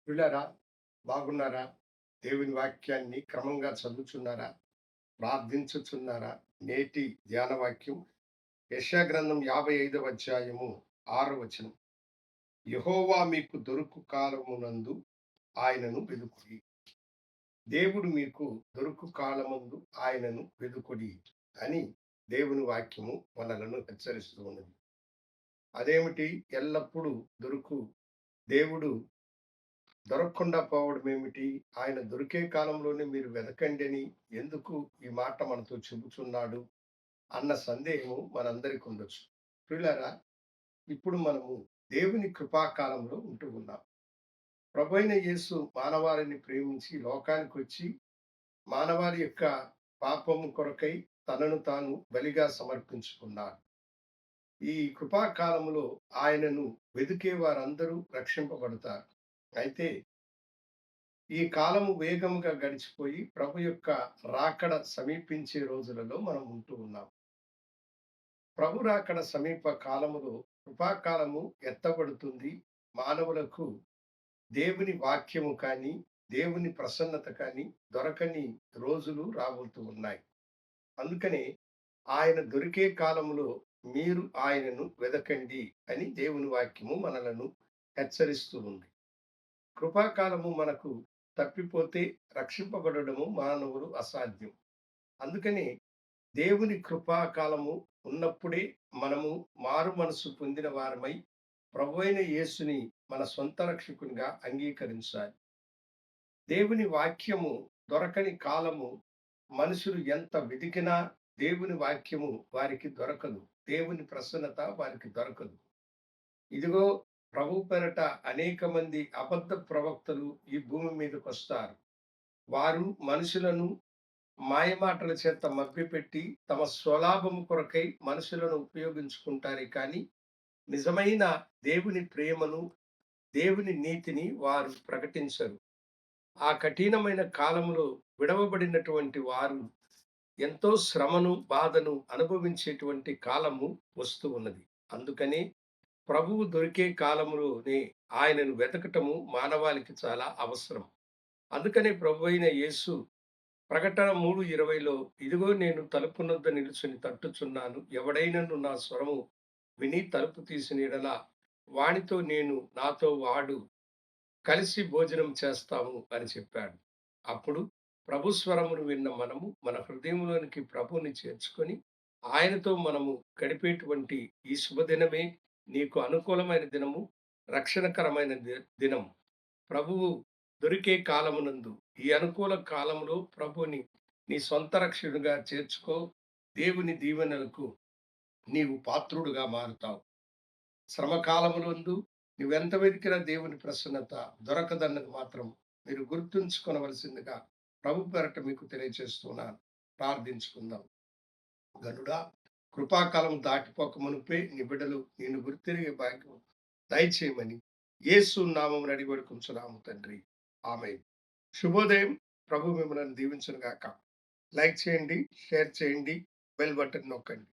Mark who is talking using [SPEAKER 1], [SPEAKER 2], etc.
[SPEAKER 1] ప్రియులారా, బాగున్నారా? దేవుని వాక్యాన్ని క్రమంగా చదువుచున్నారా? ప్రార్థించుచున్నారా? నేటి ధ్యాన వాక్యం యెషయా గ్రంథం 55వ అధ్యాయము 6వ వచనం. యెహోవా మీకు దొరుకు కాలమునందు ఆయనను వెదుకుడి. దేవుడు మీకు దొరుకు కాలమందు ఆయనను వెదుకుడి అని దేవుని వాక్యము మనలను హెచ్చరిస్తూ ఉన్నది. అదేమిటి? ఎల్లప్పుడూ దొరుకు దేవుడు దొరకకుండా పోవడం ఏమిటి? ఆయన దొరికే కాలంలోనే మీరు వెతకండి అని ఎందుకు ఈ మాట మనతో చెబుతున్నాడు అన్న సందేహము మనందరికి ఉండొచ్చు. ప్రియులారా, ఇప్పుడు మనము దేవుని కృపాకాలంలో ఉంటూ ఉన్నాం. ప్రభైన యేసు మానవాళిని ప్రేమించి లోకానికొచ్చి మానవాళి యొక్క పాపము కొరకై తనను తాను బలిగా సమర్పించుకున్నాడు. ఈ కృపాకాలములో ఆయనను వెదికే వారందరూ రక్షింపబడతారు. అయితే ఈ కాలము వేగముగా గడిచిపోయి ప్రభు యొక్క రాకడ సమీపించే రోజులలో మనం ఉంటూ ఉన్నాం. ప్రభు రాకడ సమీప కాలములో కృపాకాలము ఎత్తబడుతుంది. మానవులకు దేవుని వాక్యము కానీ, దేవుని ప్రసన్నత కానీ దొరకని రోజులు రాబోతూ ఉన్నాయి. అందుకనే ఆయన దొరికే కాలములో మీరు ఆయనను వెదకండి అని దేవుని వాక్యము మనలను హెచ్చరిస్తూ ఉంది. కృపాకాలము మనకు తప్పిపోతే రక్షింపబడము మానవులు అసాధ్యం. అందుకని దేవుని కృపాకాలము ఉన్నప్పుడే మనము మారు మనసు పొందిన వారమై ప్రభువైన యేసుని మన సొంత రక్షకునిగా అంగీకరించాలి. దేవుని వాక్యము దొరకని కాలము మనుషులు ఎంత వెతికినా దేవుని వాక్యము వారికి దొరకదు. దేవుని ప్రసన్నత వారికి దొరకదు. ఇదిగో ప్రభు పేరట అనేక మంది అబద్ధ ప్రవక్తలు ఈ భూమి మీదకొస్తారు. వారు మనుషులను మాయమాటల చేత మభ్యపెట్టి తమ స్వలాభము కొరకై మనుషులను ఉపయోగించుకుంటారే కానీ నిజమైన దేవుని ప్రేమను, దేవుని నీతిని వారు ప్రకటించరు. ఆ కఠినమైన కాలంలో విడవబడినటువంటి వారు ఎంతో శ్రమను, బాధను అనుభవించేటువంటి కాలము వస్తూ ఉన్నది. అందుకని ప్రభువు దొరికే కాలములోనే ఆయనను వెతకటము మానవాళికి చాలా అవసరం. అందుకనే ప్రభువైన యేసు ప్రకటన 3:20లో ఇదిగో నేను తలుపునొద్ద నిలుచుని తట్టుచున్నాను. ఎవడైనను నా స్వరము విని తలుపు తీసిన యెడల వానితో నేను నాతో వాడు కలిసి భోజనం చేస్తాము అని చెప్పాడు. అప్పుడు ప్రభు స్వరమును విన్న మనము మన హృదయంలోనికి ప్రభువుని చేర్చుకొని ఆయనతో మనము గడిపేటువంటి ఈ శుభదినమే నీకు అనుకూలమైన దినము, రక్షణకరమైన దినం. ప్రభువు దొరికే కాలమునందు ఈ అనుకూల కాలంలో ప్రభువుని నీ సొంత రక్షకుడిగా చేర్చుకో. దేవుని దీవెనలకు నీవు పాత్రుడుగా మారుతావు. శ్రమ కాలమునందు నువ్వెంత వెతికినా దేవుని ప్రసన్నత దొరకదన్నది మాత్రం మీరు గుర్తుంచుకొనవలసిందిగా ప్రభు పేరట మీకు తెలియజేస్తున్నాను. ప్రార్థించుకుందాం. గనుడా, కృపాకాలం దాటిపోక మునుపే నీ బిడ్డలు నిన్ను గుర్తిరిగే భాగ్యం దయచేయమని యేసు నామమున అడిగి వేడుకొనుచున్నాము తండ్రి. ఆమేన్. శుభోదయం. ప్రభు మిమ్మల్ని దీవించును గాక. లైక్ చేయండి, షేర్ చేయండి, బెల్ బటన్ నొక్కండి.